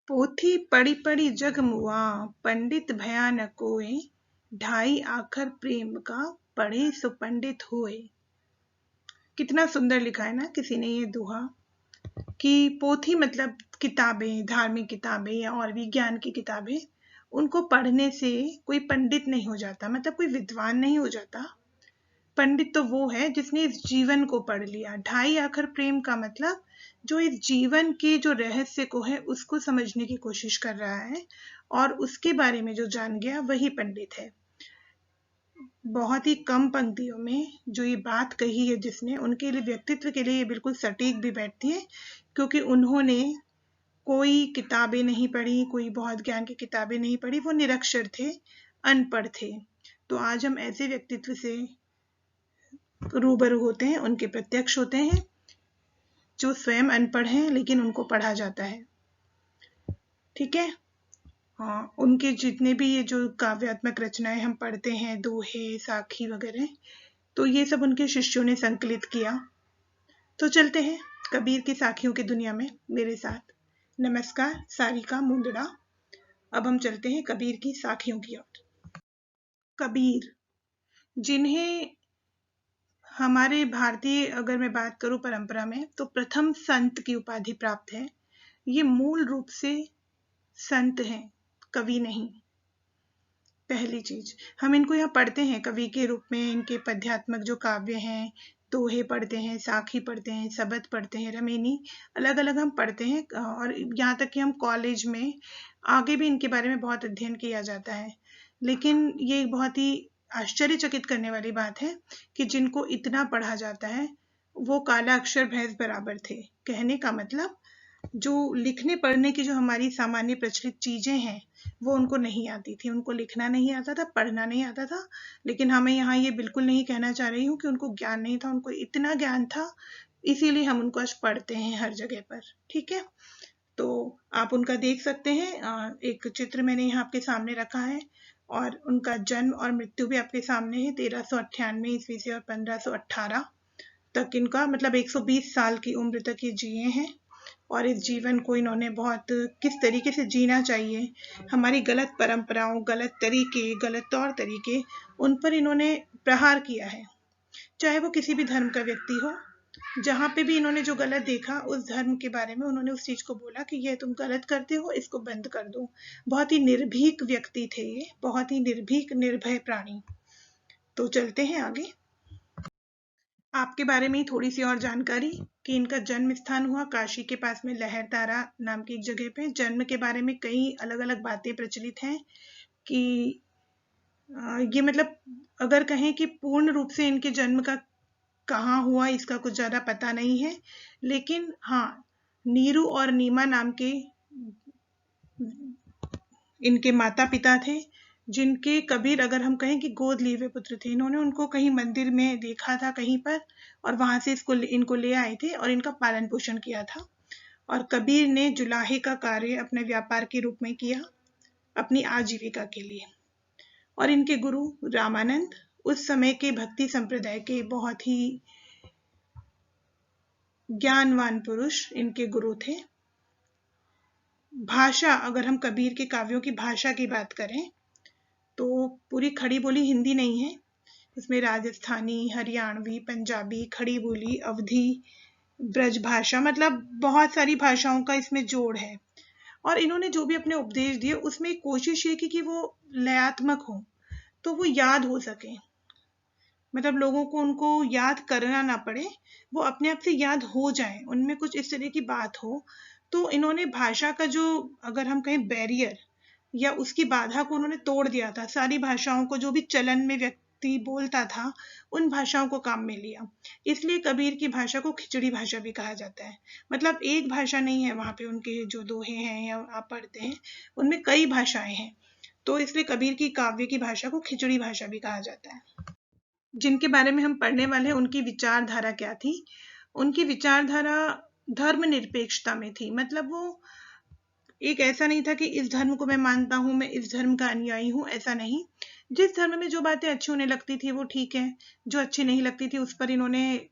पोथी पढ़ी पढ़ी जग मुआ, पंडित भया न कोय, ढाई आखर प्रेम का, पढ़े सो पंडित होए। कितना सुंदर लिखा है ना किसी ने ये दोहा, कि पोथी मतलब किताबें, धार्मिक किताबें या और भी ज्ञान की किताबें, उनको पढ़ने से कोई पंडित नहीं हो जाता, मतलब कोई विद्वान नहीं हो जाता। पंडित तो वो है जिसने इस जीवन को पढ़ लिया। ढाई आखर प्रेम का मतलब जो इस जीवन के जो रहस्य को है उसको समझने की कोशिश कर रहा है और उसके बारे में जो जान गया वही पंडित है। बहुत ही कम पंक्तियों में जो ये बात कही है जिसने, उनके लिए, व्यक्तित्व के लिए ये बिल्कुल सटीक भी बैठती है, क्योंकि उन्होंने कोई किताबें नहीं पढ़ी, कोई बहुत ज्ञान की किताबें नहीं पढ़ी, वो निरक्षर थे, अनपढ़ थे। तो आज हम ऐसे व्यक्तित्व से रूबरू होते हैं, उनके प्रत्यक्ष होते हैं, जो स्वयं अनपढ़ हैं लेकिन उनको पढ़ा जाता है। ठीक है। हाँ, उनके जितने भी ये जो काव्यात्मक रचनाएं हम पढ़ते हैं, दोहे, साखी वगैरह, तो ये सब उनके शिष्यों ने संकलित किया। तो चलते हैं कबीर की साखियों की दुनिया में मेरे साथ। नमस्कार, सारिका मुंदड़ा। अब हम चलते हैं कबीर की साखियों की ओर। कबीर, जिन्हें हमारे भारतीय, अगर मैं बात करूं परंपरा में, तो प्रथम संत की उपाधि प्राप्त है। ये मूल रूप से संत हैं, कवि नहीं। पहली चीज, हम इनको यहाँ पढ़ते हैं कवि के रूप में, इनके पद्यात्मक जो काव्य हैं, दोहे पढ़ते हैं, साखी पढ़ते हैं, सबद पढ़ते हैं, रमेनी, अलग अलग हम पढ़ते हैं। और यहाँ तक कि हम कॉलेज में आगे भी इनके बारे में बहुत अध्ययन किया जाता है। लेकिन ये बहुत ही आश्चर्यचकित करने वाली बात है कि जिनको इतना पढ़ा जाता है वो काला अक्षर भैंस बराबर थे। कहने का मतलब, जो लिखने पढ़ने की जो हमारी सामान्य प्रचलित चीजें हैं वो उनको नहीं आती थी। उनको लिखना नहीं आता था, पढ़ना नहीं आता था। लेकिन हमें यहाँ ये बिल्कुल नहीं कहना चाह रही हूँ कि उनको ज्ञान नहीं था, उनको इतना ज्ञान था, इसीलिए हम उनको आज पढ़ते हैं हर जगह पर। ठीक है, तो आप उनका देख सकते हैं, एक चित्र मैंने यहाँ आपके सामने रखा है, और उनका जन्म और मृत्यु भी आपके सामने है। 1398 ईस्वी से और 1518 तक इनका, मतलब 120 साल की उम्र तक ये जिए हैं। और इस जीवन को इन्होंने बहुत किस तरीके से जीना चाहिए, हमारी गलत परंपराओं, गलत तरीके, गलत तौर तरीके, उन पर इन्होंने प्रहार किया है। चाहे वो किसी भी धर्म का व्यक्ति हो, जहाँ पे भी इन्होंने जो गलत देखा उस धर्म के बारे में उन्होंने उस चीज को बोला कि ये तुम गलत करते हो, इसको बंद कर दो। बहुत ही निर्भीक व्यक्ति थे ये, बहुत ही निर्भीक, निर्भय प्राणी। तो चलते हैं आगे। आपके बारे में थोड़ी सी और जानकारी, कि इनका जन्म स्थान हुआ काशी के पास में लहरतारा नाम की एक जगह पे। जन्म के बारे में कई अलग अलग बातें प्रचलित हैं कि ये, मतलब अगर कहें कि पूर्ण रूप से इनके जन्म का कहाँ हुआ इसका कुछ ज्यादा पता नहीं है। लेकिन हाँ, नीरू और नीमा नाम के इनके माता पिता थे, जिनके कबीर, अगर हम कहें कि गोद लिए हुए पुत्र थे। इन्होंने उनको कहीं मंदिर में देखा था कहीं पर, और वहां से इनको ले आए थे और इनका पालन पोषण किया था। और कबीर ने जुलाहे का कार्य अपने व्यापार के रूप में किया, अपनी आजीविका के लिए। और इनके गुरु रामानंद उस समय के भक्ति संप्रदाय के बहुत ही ज्ञानवान पुरुष इनके गुरु थे। भाषा, अगर हम कबीर के काव्यों की भाषा की बात करें तो पूरी खड़ी बोली हिंदी नहीं है, इसमें राजस्थानी, हरियाणवी, पंजाबी, खड़ी बोली, अवधी, ब्रज भाषा, मतलब बहुत सारी भाषाओं का इसमें जोड़ है। और इन्होंने जो भी अपने उपदेश दिए उसमें कोशिश ये की कि वो लयात्मक हो, तो वो याद हो सके, मतलब लोगों को उनको याद करना ना पड़े, वो अपने आप से याद हो जाए, उनमें कुछ इस तरह की बात हो। तो इन्होंने भाषा का जो, अगर हम कहें बैरियर या उसकी बाधा को उन्होंने तोड़ दिया था। सारी भाषाओं को, जो भी चलन में व्यक्ति बोलता था, उन भाषाओं को काम में लिया। इसलिए कबीर की भाषा को खिचड़ी भाषा भी कहा जाता है। मतलब एक भाषा नहीं है वहां पे, उनके जो दोहे हैं या आप पढ़ते हैं उनमें कई भाषाएं हैं। तो इसलिए कबीर की काव्य की भाषा को खिचड़ी भाषा भी कहा जाता है। जिनके बारे में हम पढ़ने वाले हैं, उनकी विचारधारा क्या थी? उनकी विचारधारा धर्मनिरपेक्षता में थी। मतलब वो एक ऐसा नहीं था कि इस धर्म को मैं मानता हूं, मैं इस धर्म का अनुयायी हूं, ऐसा नहीं। जिस धर्म में जो बातें अच्छी उन्हें लगती थी वो ठीक है, जो अच्छी नहीं लगती थी उस पर इन्होंने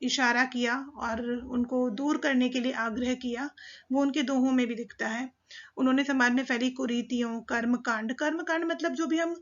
इशारा किया और उनको दूर करने के लिए आग्रह किया, वो उनके दोहों में भी दिखता है। उन्होंने समाज में फैली कुरीतियों, कर्मकांड मतलब जो भी हम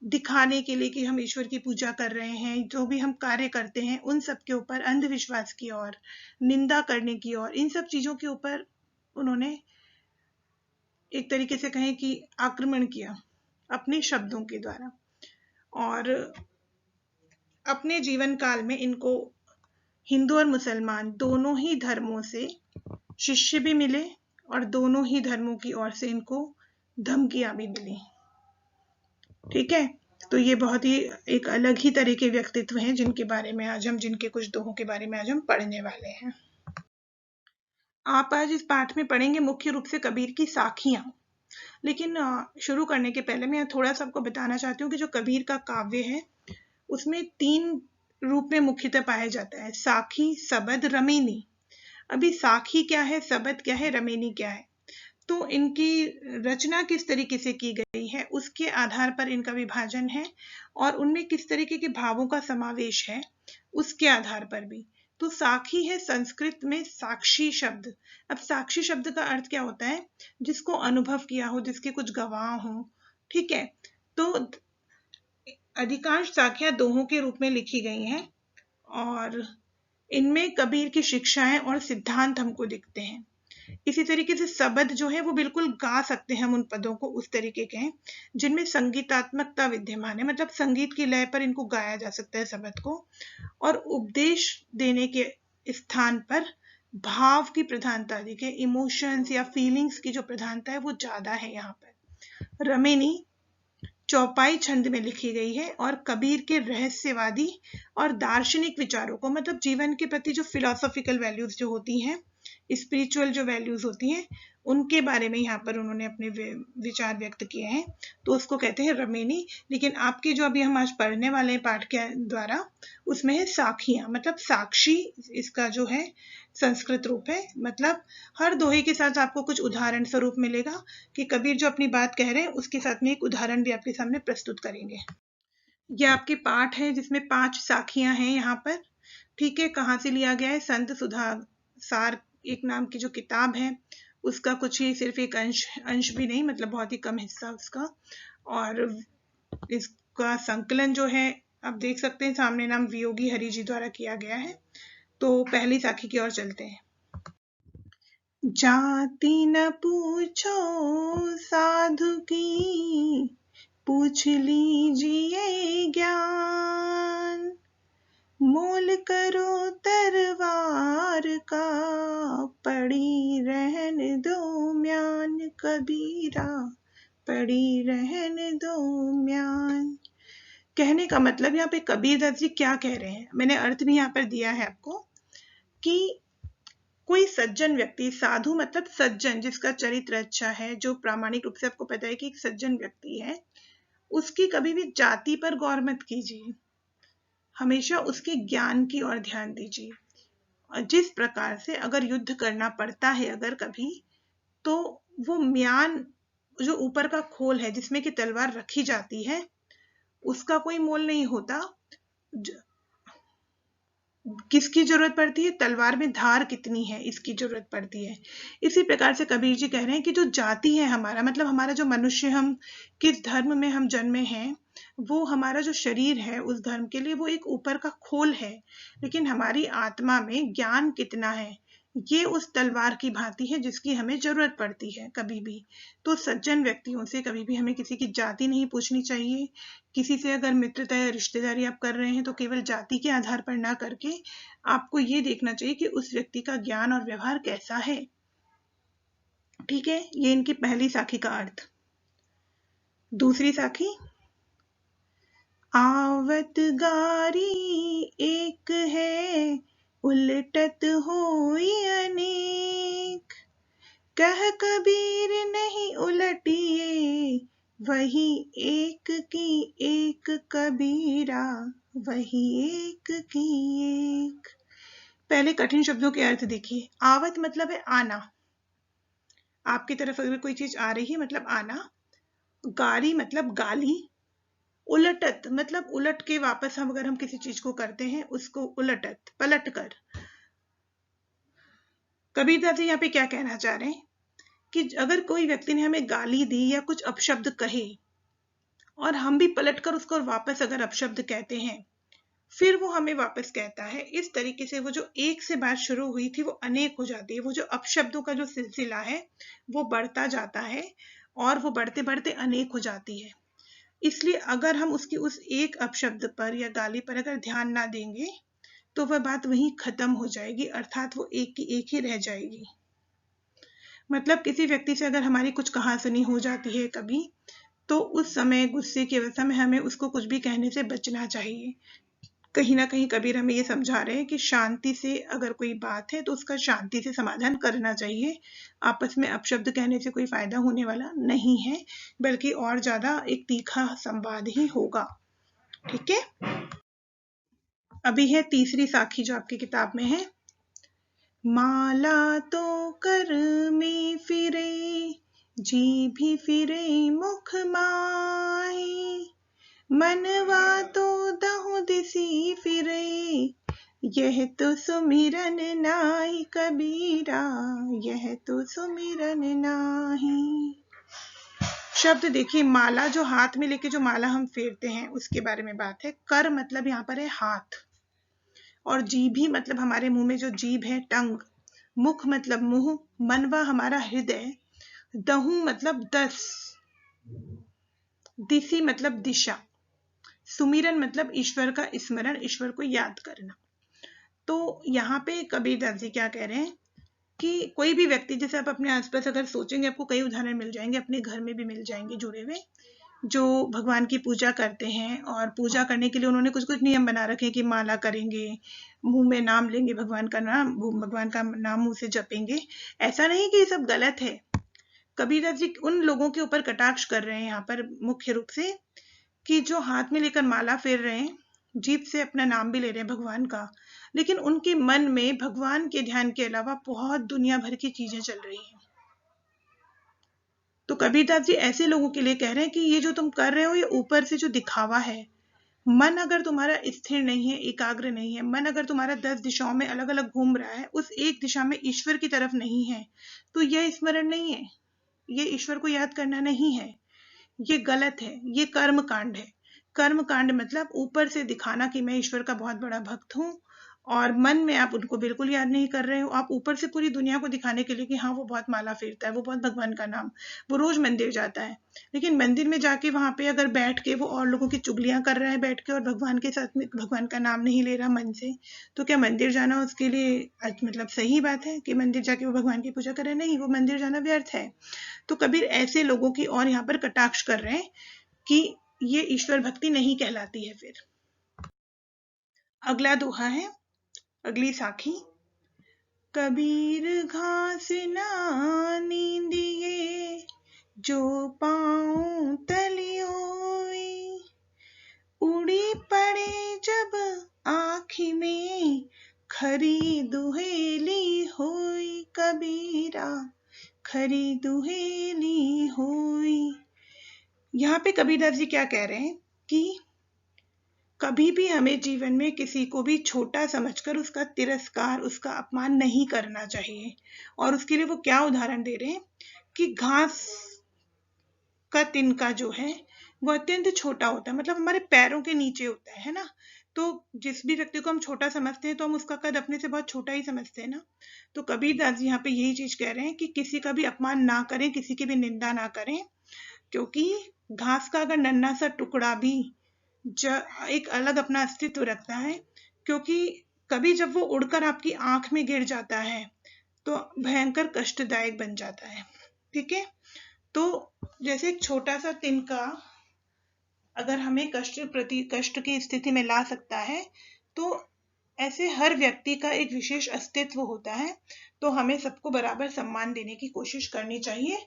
दिखाने के लिए कि हम ईश्वर की पूजा कर रहे हैं, जो भी हम कार्य करते हैं, उन सब के ऊपर, अंधविश्वास की ओर, निंदा करने की ओर, इन सब चीजों के ऊपर उन्होंने एक तरीके से कहें कि आक्रमण किया अपने शब्दों के द्वारा। और अपने जीवन काल में इनको हिंदू और मुसलमान दोनों ही धर्मों से शिष्य भी मिले और दोनों ही धर्मों की ओर से इनको धमकियां भी मिली। ठीक है, तो ये बहुत ही एक अलग ही तरह के व्यक्तित्व हैं जिनके बारे में आज हम, जिनके कुछ दोहों के बारे में आज हम पढ़ने वाले हैं। आप आज इस पाठ में पढ़ेंगे मुख्य रूप से कबीर की साखियां। लेकिन शुरू करने के पहले मैं थोड़ा सा आपको बताना चाहती हूँ कि जो कबीर का काव्य है उसमें 3 रूप में मुख्यतः पाया जाता है, साखी, सबद, रमेनी। अभी साखी क्या है, सबद क्या है, रमेनी क्या है, तो इनकी रचना किस तरीके से की गई है उसके आधार पर इनका विभाजन है, और उनमें किस तरीके के भावों का समावेश है उसके आधार पर भी। तो साखी है संस्कृत में साक्षी शब्द। अब साक्षी शब्द का अर्थ क्या होता है, जिसको अनुभव किया हो, जिसके कुछ गवाह हो। ठीक है, तो अधिकांश साखियां दोहों के रूप में लिखी गई हैं और इनमें कबीर की शिक्षाएं और सिद्धांत हमको दिखते हैं। इसी तरीके से सबद जो है वो बिल्कुल गा सकते हैं हम उन पदों को, उस तरीके के हैं जिनमें संगीतात्मकता विद्यमान है, मतलब संगीत की लय पर इनको गाया जा सकता है सबद को। और उपदेश देने के स्थान पर भाव की प्रधानता दिखे, इमोशंस या फीलिंग्स की जो प्रधानता है वो ज्यादा है यहाँ पर। रमेनी चौपाई छंद में लिखी गई है और कबीर के रहस्यवादी और दार्शनिक विचारों को, मतलब जीवन के प्रति जो फिलोसॉफिकल वैल्यूज जो होती हैं, स्पिरिचुअल जो वैल्यूज होती हैं, उनके बारे में यहाँ पर उन्होंने अपने विचार व्यक्त किए हैं, तो उसको कहते हैं रमेनी। लेकिन आपके जो अभी हम आज पढ़ने वाले हैं पाठ के द्वारा, उसमें है साखियां, मतलब साक्षी इसका जो है संस्कृत रूप है। मतलब हर दोहे के साथ आपको कुछ उदाहरण स्वरूप मिलेगा कि कबीर जो अपनी बात कह रहे हैं उसके साथ में एक उदाहरण भी आपके सामने प्रस्तुत करेंगे। यह आपके पाठ है जिसमें 5 साखियां हैं यहाँ पर। ठीक है, कहाँ से लिया गया है, संत सुधा सार एक नाम की जो किताब है उसका कुछ ही, सिर्फ एक अंश भी नहीं, मतलब बहुत ही कम हिस्सा उसका। और इसका संकलन जो है आप देख सकते हैं सामने, नाम वियोगी हरि जी द्वारा किया गया है। तो पहली साखी की ओर चलते हैं। जाति न पूछो साधु की, पूछ लीजिए ज्ञान, मोल करो तरवार का, पड़ी रहन दो म्यान कबीरा, पड़ी रहन दो म्यान। कहने का मतलब यहाँ पे कबीर दास जी क्या कह रहे हैं, मैंने अर्थ भी यहाँ पर दिया है आपको, कि कोई सज्जन व्यक्ति, साधु मतलब सज्जन, जिसका चरित्र अच्छा है, जो प्रामाणिक रूप से आपको पता है कि एक सज्जन व्यक्ति है, उसकी कभी भी जाति पर गौर मत कीजिए, हमेशा उसके ज्ञान की ओर ध्यान दीजिए। और जिस प्रकार से अगर युद्ध करना पड़ता है अगर कभी, तो वो म्यान जो ऊपर का खोल है जिसमें कि तलवार रखी जाती है, उसका कोई मोल नहीं होता। किसकी जरूरत पड़ती है, तलवार में धार कितनी है इसकी जरूरत पड़ती है। इसी प्रकार से कबीर जी कह रहे हैं कि जो जाति है हमारा, मतलब हमारा जो मनुष्य, हम किस धर्म में हम जन्मे हैं, वो हमारा जो शरीर है उस धर्म के लिए वो एक ऊपर का खोल है, लेकिन हमारी आत्मा में ज्ञान कितना है ये उस तलवार की भांति है जिसकी हमें जरूरत पड़ती है कभी भी। तो सज्जन व्यक्तियों से कभी भी हमें किसी की जाति नहीं पूछनी चाहिए। किसी से अगर मित्रता या रिश्तेदारी आप कर रहे हैं तो केवल जाति के आधार पर ना करके आपको ये देखना चाहिए कि उस व्यक्ति का ज्ञान और व्यवहार कैसा है। ठीक है, ये इनकी पहली साखी का अर्थ। दूसरी साखी, आवत गारी एक है, उलटत होई अनेक, कह कबीर नहीं उलटिए, वही एक की एक कबीरा, वही एक की एक। पहले कठिन शब्दों के अर्थ देखिए। आवत मतलब है आना, आपकी तरफ अगर कोई चीज आ रही है मतलब आना। गारी मतलब गाली, उलटत मतलब उलट के वापस हम अगर हम किसी चीज को करते हैं उसको उलटत पलट कर। कबीरदास जी यहाँ पे क्या कहना चाह रहे हैं कि अगर कोई व्यक्ति ने हमें गाली दी या कुछ अपशब्द कहे और हम भी पलट कर उसको वापस अगर अपशब्द कहते हैं, फिर वो हमें वापस कहता है, इस तरीके से वो जो एक से बात शुरू हुई थी वो अनेक हो जाती है। वो जो अपशब्दों का जो सिलसिला है वो बढ़ता जाता है और वो बढ़ते बढ़ते अनेक हो जाती है। इसलिए अगर हम उसकी उस एक अपशब्द पर या गाली पर अगर ध्यान ना देंगे तो वह बात वहीं खत्म हो जाएगी, अर्थात वो एक की एक ही रह जाएगी। मतलब किसी व्यक्ति से अगर हमारी कुछ कहासुनी हो जाती है कभी, तो उस समय गुस्से की अवस्था में हमें उसको कुछ भी कहने से बचना चाहिए। कहीं ना कहीं कबीर हमें ये समझा रहे हैं कि शांति से अगर कोई बात है तो उसका शांति से समाधान करना चाहिए। आपस में अपशब्द कहने से कोई फायदा होने वाला नहीं है, बल्कि और ज्यादा एक तीखा संवाद ही होगा। ठीक है, अभी है तीसरी साखी जो आपकी किताब में है। माला तो कर में फिरे, जीभी फिरे मुख माही, मनवा तो दहु दिसी फिरे, यह तो सुमिरन नाहि कबीरा, यह तो सुमिरन नाहि। शब्द देखिए, माला जो हाथ में लेके जो माला हम फेरते हैं उसके बारे में बात है। कर मतलब यहाँ पर है हाथ, और जीभी मतलब हमारे मुंह में जो जीभ है टंग, मुख मतलब मुंह, मनवा हमारा हृदय, दहु मतलब 10, दिशि मतलब दिशा, सुमिरन मतलब ईश्वर का स्मरण, ईश्वर को याद करना। तो यहाँ पे कबीरदास जी क्या कह रहे हैं कि कोई भी व्यक्ति, जैसे आप अपने आसपास अगर सोचेंगे आपको कई उदाहरण मिल जाएंगे, अपने घर में भी मिल जाएंगे जुड़े हुए, जो भगवान की पूजा करते हैं और पूजा करने के लिए उन्होंने कुछ कुछ नियम बना रखे हैं कि माला करेंगे, मुंह में नाम लेंगे, भगवान का नाम मुंह से जपेंगे। ऐसा नहीं कि ये सब गलत है। कबीरदास जी उन लोगों के ऊपर कटाक्ष कर रहे हैं यहाँ पर मुख्य रूप से, कि जो हाथ में लेकर माला फेर रहे हैं, जीभ से अपना नाम भी ले रहे हैं भगवान का, लेकिन उनके मन में भगवान के ध्यान के अलावा बहुत दुनिया भर की चीजें चल रही हैं। तो कबीरदास जी ऐसे लोगों के लिए कह रहे हैं कि ये जो तुम कर रहे हो ये ऊपर से जो दिखावा है। मन अगर तुम्हारा स्थिर नहीं है, एकाग्र नहीं है, मन अगर तुम्हारा 10 दिशाओं में अलग अलग घूम रहा है, उस एक दिशा में ईश्वर की तरफ नहीं है, तो यह स्मरण नहीं है, ये ईश्वर को याद करना नहीं है, ये गलत है, ये कर्म कांड है। कर्म कांड मतलब ऊपर से दिखाना कि मैं ईश्वर का बहुत बड़ा भक्त हूँ, और मन में आप उनको बिल्कुल याद नहीं कर रहे हो। आप ऊपर से पूरी दुनिया को दिखाने के लिए कि हाँ वो बहुत माला फेरता है, वो बहुत भगवान का नाम, वो रोज मंदिर जाता है, लेकिन मंदिर में जाके वहां पे अगर बैठ के वो और लोगों की चुगलियां कर रहा है बैठ के, और भगवान के साथ में भगवान का नाम नहीं ले रहा मन से, तो क्या मंदिर जाना उसके लिए मतलब सही बात है कि मंदिर जाके वो भगवान की पूजा करे? नहीं, वो मंदिर जाना व्यर्थ है। तो कबीर ऐसे लोगों की और यहाँ पर कटाक्ष कर रहे हैं कि ये ईश्वर भक्ति नहीं कहलाती है। फिर अगला दोहा है, अगली साखी। कबीर घास ना नींदिए, जो पाँव तली होई, उड़ी पड़े जब आँखी में, खरी दुहेली होई कबीरा, खरी दुहेली होई। यहाँ पे कबीरदास जी क्या कह रहे हैं कि कभी भी हमें जीवन में किसी को भी छोटा समझकर उसका तिरस्कार, उसका अपमान नहीं करना चाहिए। और उसके लिए वो क्या उदाहरण दे रहे हैं कि घास का तिनका जो है वो अत्यंत छोटा होता है, मतलब हमारे पैरों के नीचे होता है ना। तो जिस भी व्यक्ति को हम छोटा समझते हैं तो हम उसका कद अपने से बहुत छोटा ही समझते हैं ना। तो कबीरदास जी यहाँ पे यही चीज कह रहे हैं कि किसी का भी अपमान ना करें, किसी की भी निंदा ना करें, क्योंकि घास का अगर नन्हा सा टुकड़ा भी एक अलग अपना अस्तित्व रखता है, क्योंकि कभी जब वो उड़कर आपकी आंख में गिर जाता है तो भयंकर कष्टदायक बन जाता है। ठीक है, तो जैसे एक छोटा सा तिनका अगर हमें कष्ट की स्थिति में ला सकता है, तो ऐसे हर व्यक्ति का एक विशेष अस्तित्व होता है। तो हमें सबको बराबर सम्मान देने की कोशिश करनी चाहिए,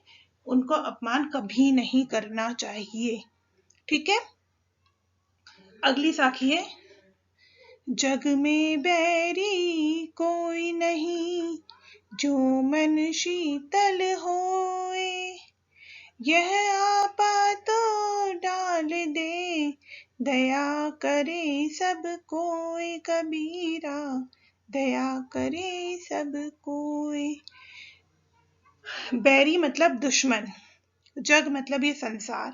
उनको अपमान कभी नहीं करना चाहिए। ठीक है, अगली साखी है। जग में बैरी कोई नहीं, जो मन शीतल होए, यह आपा तो डाल दे, दया करे सब कोई कबीरा, दया करे सब कोई। बैरी मतलब दुश्मन, जग मतलब ये संसार,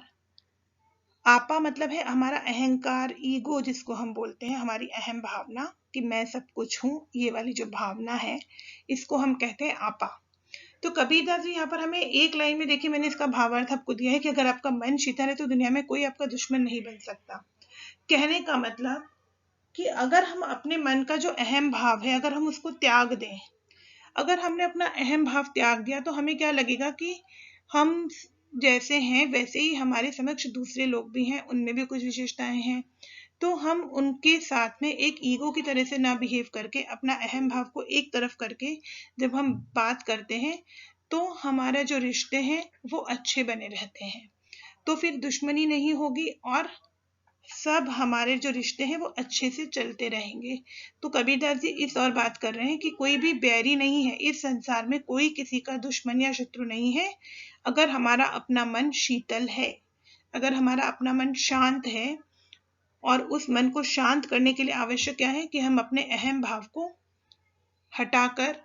आपा मतलब है हमारा अहंकार, ईगो जिसको हम बोलते हैं, हमारी अहम भावना कि मैं सब कुछ हूँ, ये वाली जो भावना है इसको हम कहते हैं आपा। तो कबीरदास जी यहाँ पर हमें एक लाइन में, देखिए मैंने इसका भावार्थ आपको दिया है कि अगर आपका मन शीतल है तो दुनिया में कोई आपका दुश्मन नहीं बन सकता। कहने का मतलब कि अगर हम अपने मन का जो अहम भाव है अगर हम उसको त्याग दें, अगर हमने अपना अहम भाव त्याग दिया तो हमें क्या लगेगा कि हम जैसे हैं वैसे ही हमारे समक्ष दूसरे लोग भी हैं, उनमें भी कुछ विशेषताएं हैं, तो हम उनके साथ में एक ईगो की तरह से ना बिहेव करके अपना अहम भाव को एक तरफ करके जब हम बात करते हैं तो हमारा जो रिश्ते हैं वो अच्छे बने रहते हैं, तो फिर दुश्मनी नहीं होगी और सब हमारे जो रिश्ते हैं वो अच्छे से चलते रहेंगे। तो कबीरदास जी इस और बात कर रहे हैं कि कोई भी बैरी नहीं है इस संसार में, कोई किसी का दुश्मन या शत्रु नहीं है अगर हमारा अपना मन शीतल है, अगर हमारा अपना मन शांत है। और उस मन को शांत करने के लिए आवश्यक क्या है कि हम अपने अहम भाव को हटाकर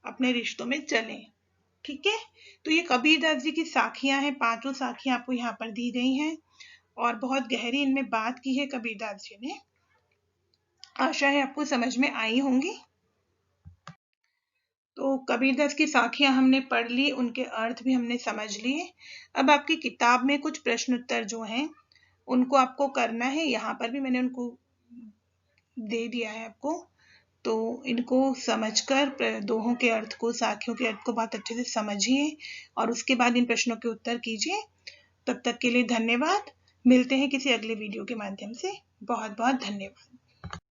अपने रिश्तों में चलें। ठीक है, तो ये कबीरदास जी की साखियां हैं, पांचों साखियां आपको यहाँ पर दी गई हैं और बहुत गहरी इनमें बात की है कबीरदास जी ने। आशा है आपको समझ में आई होंगी। तो कबीरदास की साखियां हमने पढ़ ली, उनके अर्थ भी हमने समझ लिए। अब आपकी किताब में कुछ प्रश्न उत्तर जो हैं उनको आपको करना है, यहाँ पर भी मैंने उनको दे दिया है आपको। तो इनको समझकर दोहों के अर्थ को, साखियों के अर्थ को बहुत अच्छे से समझिए और उसके बाद इन प्रश्नों के उत्तर कीजिए। तब तक के लिए धन्यवाद। मिलते हैं किसी अगले वीडियो के माध्यम से। बहुत बहुत धन्यवाद।